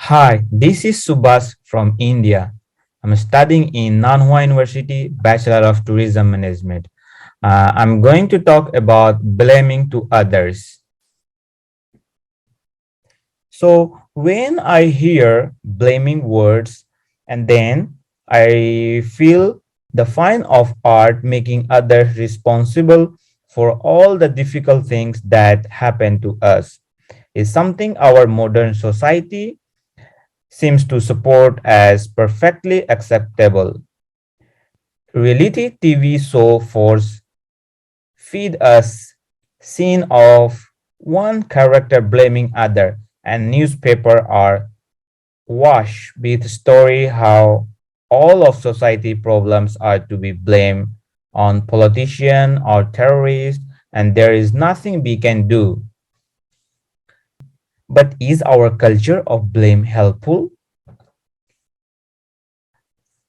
Hi, this is Subhash from India. I'm studying in Nanhua University, Bachelor of Tourism Management. I'm going to talk about blaming to others. So, when I hear blaming words and then I feel the fine of art making others responsible for all the difficult things that happen to us is something our modern society seems to support as perfectly acceptable. Reality TV show force feed us scene of one character blaming other, and newspaper are wash with story how all of society problems are to be blamed on politician or terrorist, and there is nothing we can do. But is our culture of blame helpful?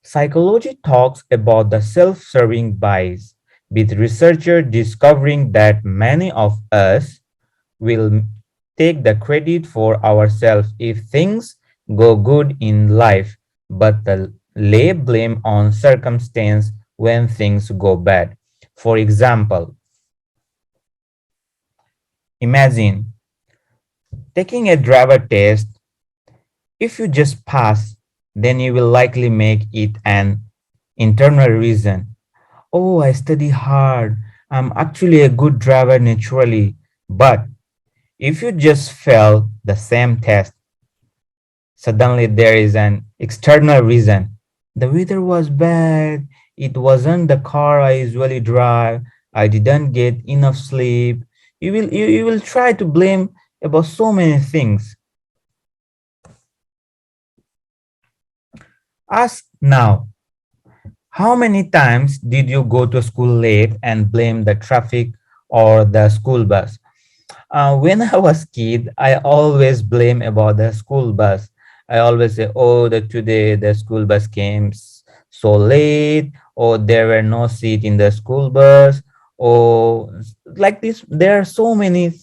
Psychology talks about the self-serving bias, with researchers discovering that many of us will take the credit for ourselves if things go good in life, but lay blame on circumstance when things go bad. For example, imagine taking a driver test. If you just pass, then you will likely make it an internal reason. Oh, I study hard. I'm actually a good driver naturally. But if you just fail the same test, suddenly there is an external reason. The weather was bad. It wasn't the car I usually drive. I didn't get enough sleep. You will try to blame about so many things. Ask now, how many times did you go to school late and blame the traffic or the school bus? When I was kid, I always blame about the school bus. I always say, "Oh, today the school bus came so late, or there were no seat in the school bus, or like this." There are so many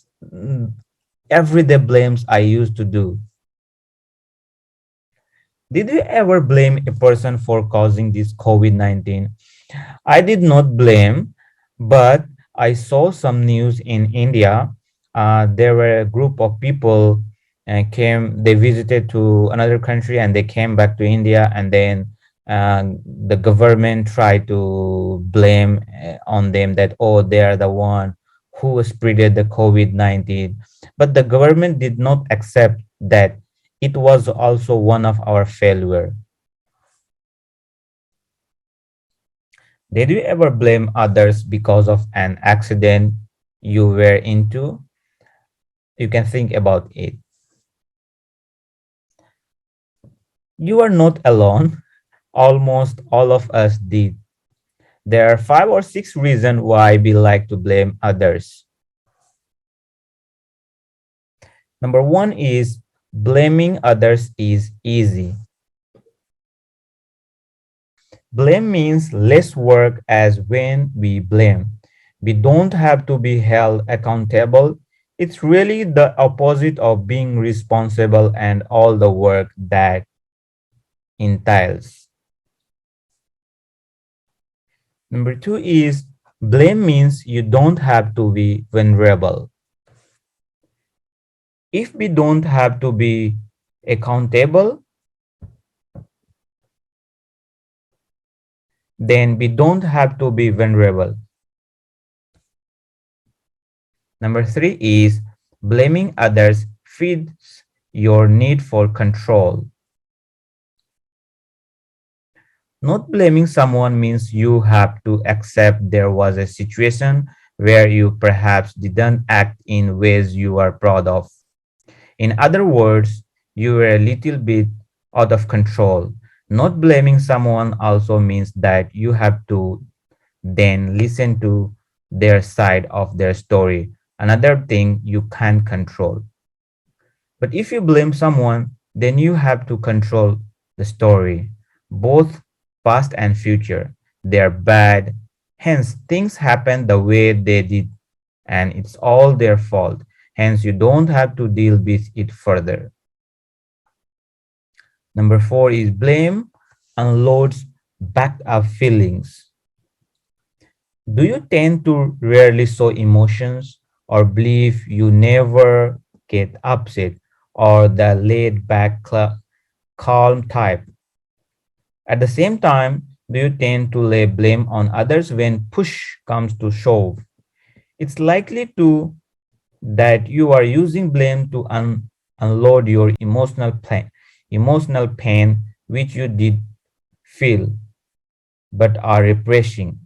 everyday blames I used to do. Did you ever blame a person for causing this COVID-19? I did not blame, but I saw some news in India. There were a group of people and they visited to another country and they came back to India, and then the government tried to blame on them that, oh, they are the one who spreaded the COVID-19. But the government did not accept that it was also one of our failure. Did you ever blame others because of an accident you were into? You can think about it. You are not alone. Almost all of us did. There are 5 or 6 reasons why we like to blame others. Number one is blaming others is easy. Blame means less work as when we blame. We don't have to be held accountable. It's really the opposite of being responsible and all the work that entails. Number two is blame means you don't have to be vulnerable. If we don't have to be accountable, then we don't have to be vulnerable. Number three is blaming others feeds your need for control. Not blaming someone means you have to accept there was a situation where you perhaps didn't act in ways you are proud of. In other words, you were a little bit out of control. Not blaming someone also means that you have to then listen to their side of their story, another thing you can't control. But if you blame someone, then you have to control the story, both past and future. They're bad, hence things happen the way they did, and it's all their fault. Hence, you don't have to deal with it further. Number four is blame unloads backed up feelings. Do you tend to rarely show emotions or believe you never get upset or the laid back calm type? At the same time, do you tend to lay blame on others when push comes to shove? It's likely to that you are using blame to unload your emotional pain which you did feel but are repressing.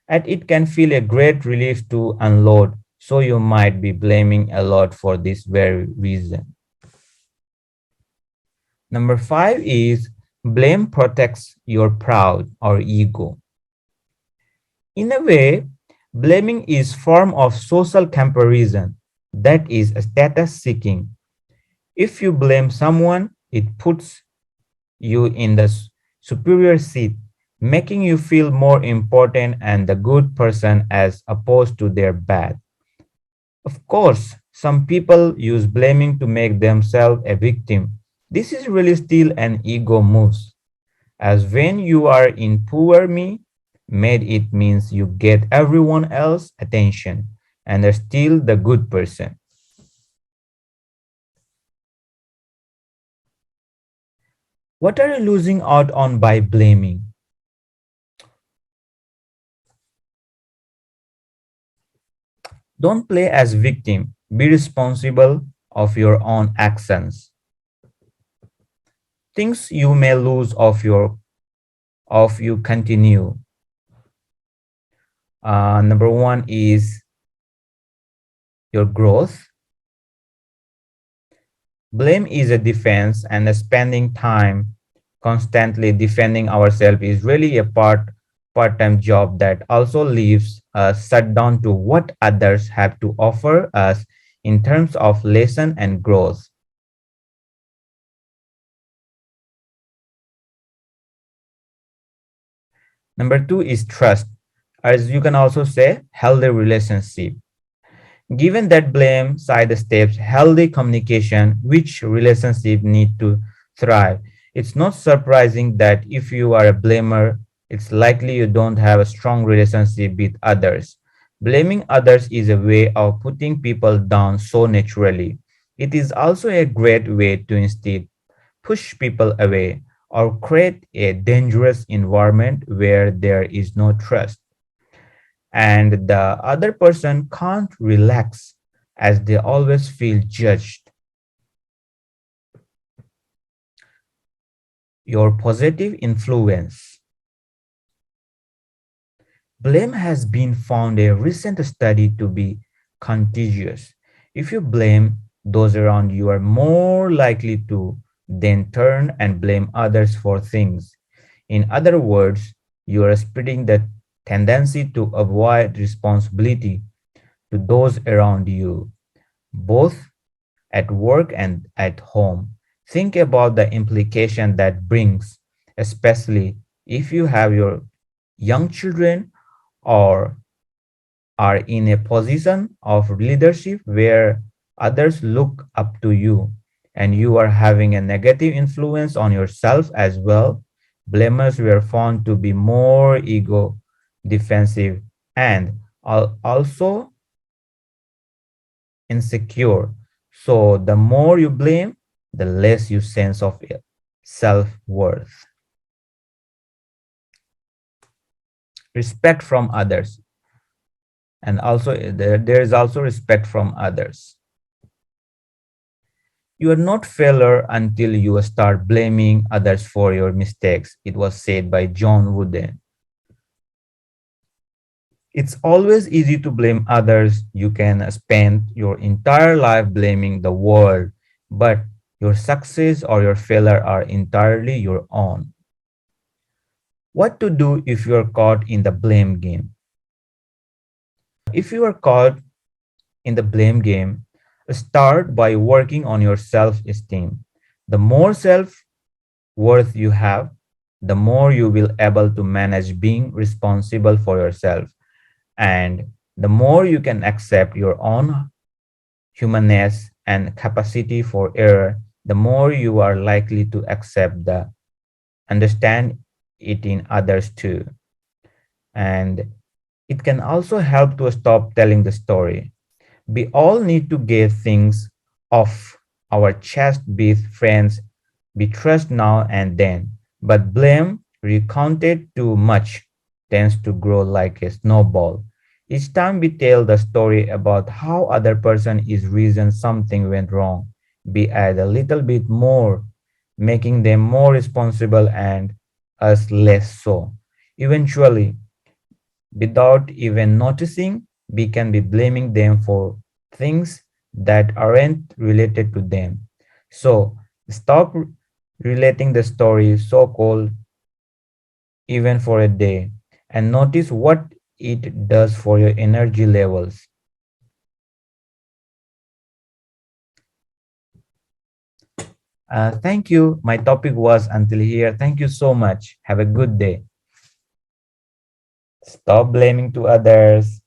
And it can feel a great relief to unload, so you might be blaming a lot for this very reason. Number five is blame protects your pride or ego. In a way, blaming is form of social comparison, that is status seeking. If you blame someone, it puts you in the superior seat, making you feel more important and the good person as opposed to their bad. Of course, some people use blaming to make themselves a victim. This is really still an ego move, as when you are in poor me, made it means you get everyone else attention and are still the good person. What are you losing out on by blaming? Don't play as victim. Be responsible of your own actions. Things you may lose of you continue. Number one is your growth. Blame is a defense, and spending time constantly defending ourselves is really a part-time job that also leaves us shut down to what others have to offer us in terms of lesson and growth. Number two is trust, as you can also say healthy relationship. Given that blame sidesteps healthy communication, which relationship need to thrive, it's not surprising that if you are a blamer, it's likely you don't have a strong relationship with others. Blaming others is a way of putting people down so naturally. It is also a great way to instead push people away or create a dangerous environment where there is no trust and the other person can't relax as they always feel judged. Your positive influence. Blame has been found a recent study to be contagious. If you blame those around you are more likely to then turn and blame others for things. In other words, you are spreading the tendency to avoid responsibility to those around you, both at work and at home. Think about the implication that brings, especially if you have your young children or are in a position of leadership where others look up to you and you are having a negative influence on yourself as well. Blamers were found to be more ego defensive and also insecure. So the more you blame, the less you sense of self-worth. Respect from others. And also there is also respect from others. You are not failure until you start blaming others for your mistakes. It was said by John Wooden. It's always easy to blame others. You can spend your entire life blaming the world, but your success or your failure are entirely your own. What to do if you are caught in the blame game? If you are caught in the blame game, start by working on your self esteem. The more self worth you have, the more you will able to manage being responsible for yourself and the more you can accept your own humanness and capacity for error, the more you are likely to accept the understand it in others too. And it can also help to stop telling the story. We all need to get things off our chest with friends we trust now and then, but blame recounted too much tends to grow like a snowball. Each time we tell the story about how other person is reason something went wrong, we add a little bit more, making them more responsible and us less so. Eventually, without even noticing, we can be blaming them for things that aren't related to them. So stop relating the story so called even for a day and notice what it does for your energy levels. Thank you. My topic was until here. Thank you so much. Have a good day. Stop blaming to others.